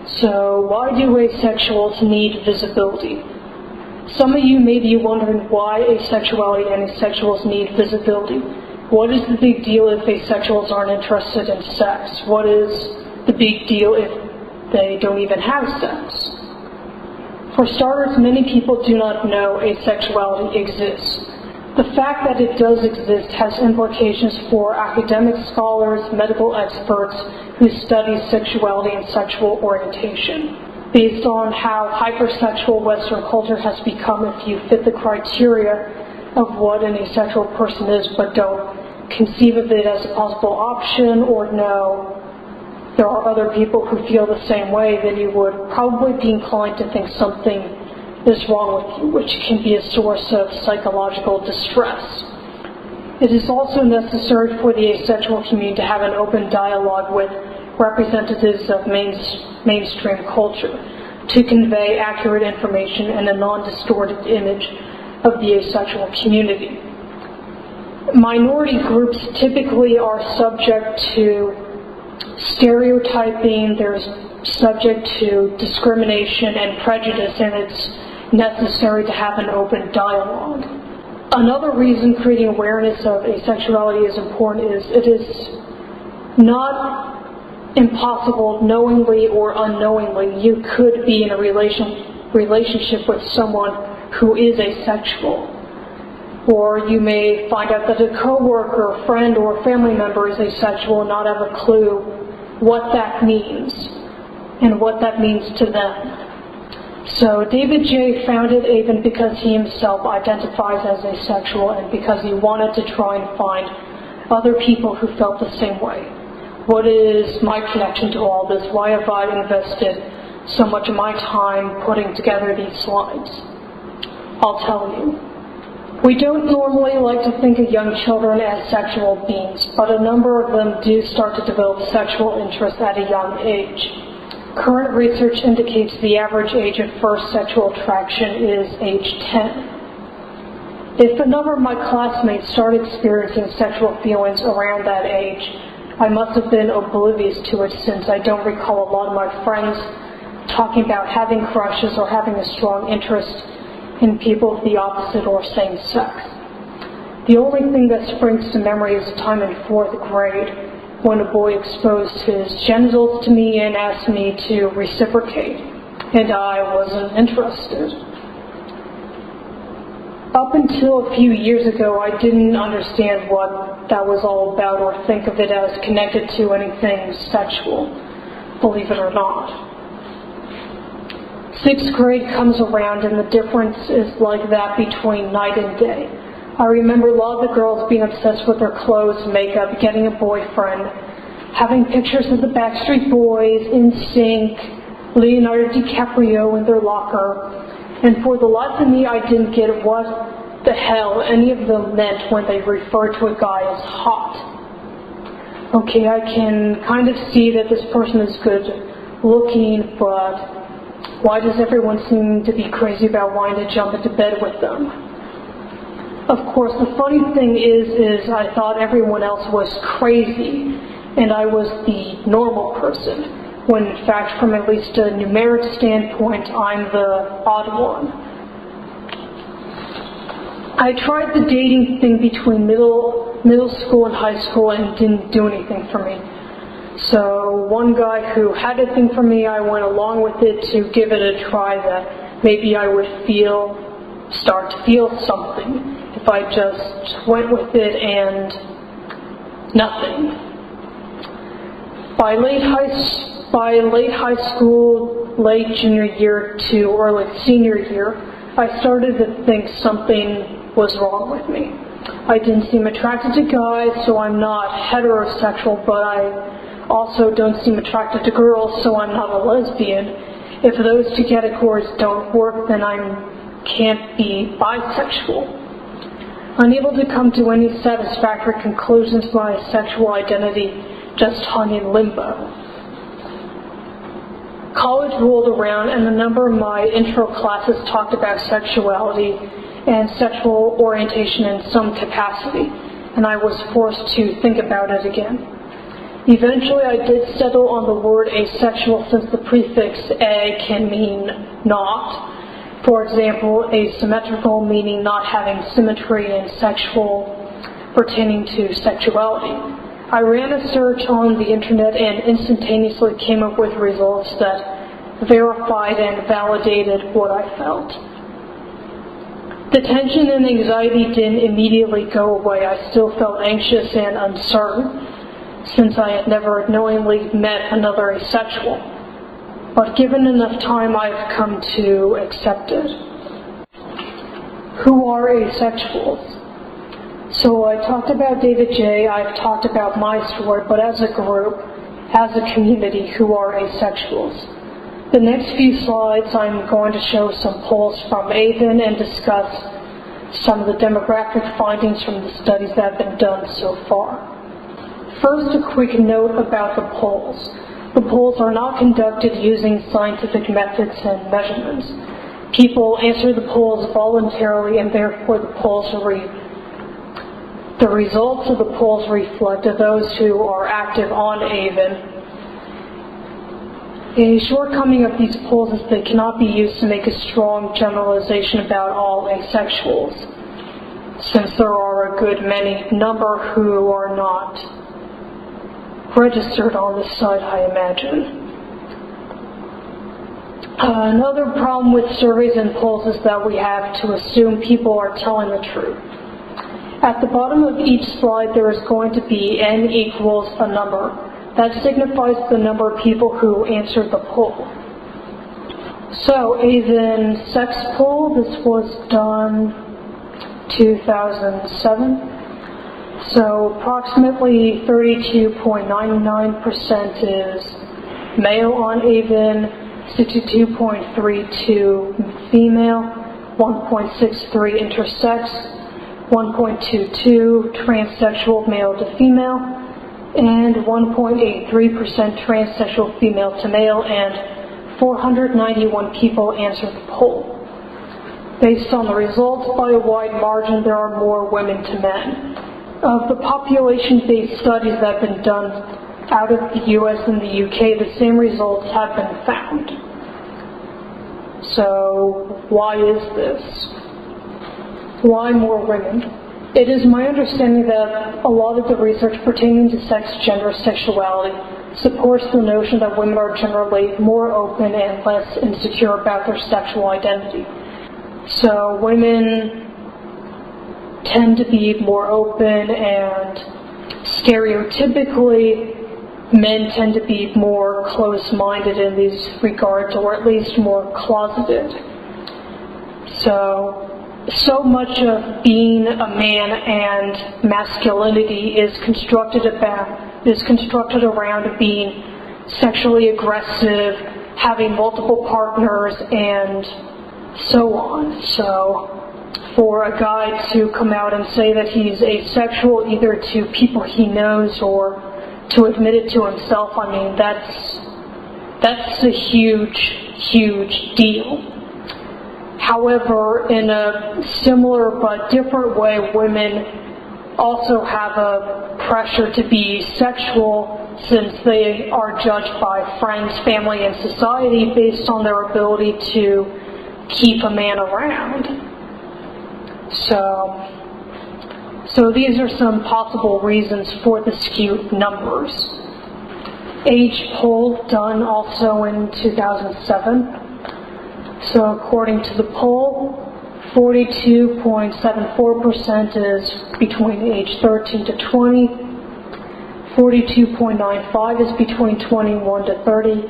So why do asexuals need visibility? Some of you may be wondering why asexuality and asexuals need visibility. What is the big deal if asexuals aren't interested in sex? What is the big deal if they don't even have sex? For starters, many people do not know asexuality exists. The fact that it does exist has implications for academic scholars, medical experts who study sexuality and sexual orientation. Based on how hypersexual Western culture has become, if you fit the criteria of what an asexual person is but don't conceive of it as a possible option or know there are other people who feel the same way, then you would probably be inclined to think something is wrong with you, which can be a source of psychological distress. It is also necessary for the asexual community to have an open dialogue with representatives of mainstream culture to convey accurate information and a non-distorted image of the asexual community. Minority groups typically are subject to stereotyping, they're subject to discrimination and prejudice, and it's necessary to have an open dialogue. Another reason creating awareness of asexuality is important is it is not impossible, knowingly or unknowingly, you could be in a relationship with someone who is asexual. Or you may find out that a coworker, friend, or family member is asexual and not have a clue what that means and what that means to them. So David J. founded AVEN because he himself identifies as asexual and because he wanted to try and find other people who felt the same way. What is my connection to all this? Why have I invested so much of my time putting together these slides? I'll tell you. We don't normally like to think of young children as sexual beings, but a number of them do start to develop sexual interest at a young age. Current research indicates the average age of first sexual attraction is age 10. If a number of my classmates start experiencing sexual feelings around that age, I must have been oblivious to it since I don't recall a lot of my friends talking about having crushes or having a strong interest in people of the opposite or same sex. The only thing that springs to memory is a time in 4th grade when a boy exposed his genitals to me and asked me to reciprocate, and I wasn't interested. Up until a few years ago, I didn't understand what that was all about or think of it as connected to anything sexual, believe it or not. 6th grade comes around and the difference is like that between night and day. I remember a lot of the girls being obsessed with their clothes, makeup, getting a boyfriend, having pictures of the Backstreet Boys, NSYNC, Leonardo DiCaprio in their locker, and for the life of me I didn't get what the hell any of them meant when they referred to a guy as hot. Okay, I can kind of see that this person is good looking, but why does everyone seem to be crazy about wanting to jump into bed with them? Of course, the funny thing is I thought everyone else was crazy, and I was the normal person, when in fact, from at least a numeric standpoint, I'm the odd one. I tried the dating thing between middle school and high school and didn't do anything for me. So one guy who had a thing for me, I went along with it to give it a try that maybe I would start to feel something if I just went with it and nothing. By late high school, late junior year to early senior year, I started to think something was wrong with me. I didn't seem attracted to guys, so I'm not heterosexual, but I also don't seem attracted to girls, so I'm not a lesbian. If those two categories don't work, then I can't be bisexual. Unable to come to any satisfactory conclusions, my sexual identity just hung in limbo. College rolled around and a number of my intro classes talked about sexuality and sexual orientation in some capacity, and I was forced to think about it again. Eventually I did settle on the word asexual since the prefix a can mean not. For example, asymmetrical meaning not having symmetry, and sexual pertaining to sexuality. I ran a search on the internet and instantaneously came up with results that verified and validated what I felt. The tension and anxiety didn't immediately go away. I still felt anxious and uncertain, since I had never knowingly met another asexual. But given enough time, I've come to accept it. Who are asexuals? So I talked about David J., I've talked about my story, but as a group, as a community, who are asexuals? The next few slides I'm going to show some polls from AVEN and discuss some of the demographic findings from the studies that have been done so far. First, a quick note about the polls. The polls are not conducted using scientific methods and measurements. People answer the polls voluntarily, and therefore the results of the polls reflect those who are active on AVEN. A shortcoming of these polls is they cannot be used to make a strong generalization about all asexuals, since there are a good many number who are not registered on this site, I imagine. Another problem with surveys and polls is that we have to assume people are telling the truth. At the bottom of each slide there is going to be n equals a number. That signifies the number of people who answered the poll. So, AVEN sex poll, this was done 2007. So approximately 32.99% is male on AVEN, 62.32 female, 1.63 intersex, 1.22 transsexual male to female, and 1.83% transsexual female to male, and 491 people answered the poll. Based on the results, by a wide margin, there are more women to men. Of the population-based studies that have been done out of the US and the UK, the same results have been found. So, why is this? Why more women? It is my understanding that a lot of the research pertaining to sex, gender, sexuality supports the notion that women are generally more open and less insecure about their sexual identity. So women tend to be more open, and stereotypically men tend to be more close-minded in these regards, or at least more closeted. So much of being a man and masculinity is constructed around being sexually aggressive, having multiple partners, and so on. So for a guy to come out and say that he's asexual, either to people he knows or to admit it to himself, I mean, that's a huge deal. However, in a similar but different way, women also have a pressure to be sexual, since they are judged by friends, family, and society based on their ability to keep a man around. So these are some possible reasons for the skewed numbers. Age poll done also in 2007. So according to the poll, 42.74% is between age 13 to 20, 42.95 is between 21 to 30,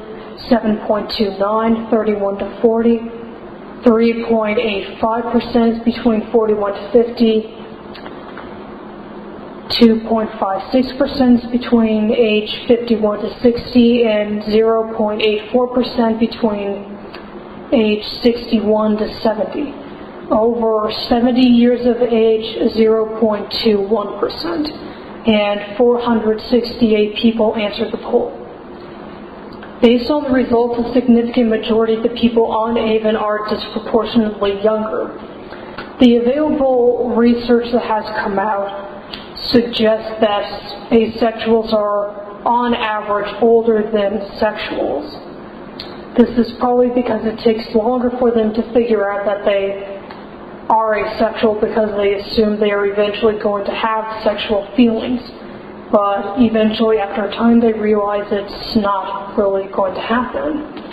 7.29, 31 to 40, 3.85% is between 41 to 50, 2.56% is between age 51 to 60, and 0.84% between age 61 to 70. Over 70 years of age, 0.21%, and 468 people answered the poll. Based on the results, a significant majority of the people on AVEN are disproportionately younger. The available research that has come out suggests that asexuals are on average, older than sexuals. This is probably because it takes longer for them to figure out that they are asexual because they assume they are eventually going to have sexual feelings. But eventually, after a time, they realize it's not really going to happen.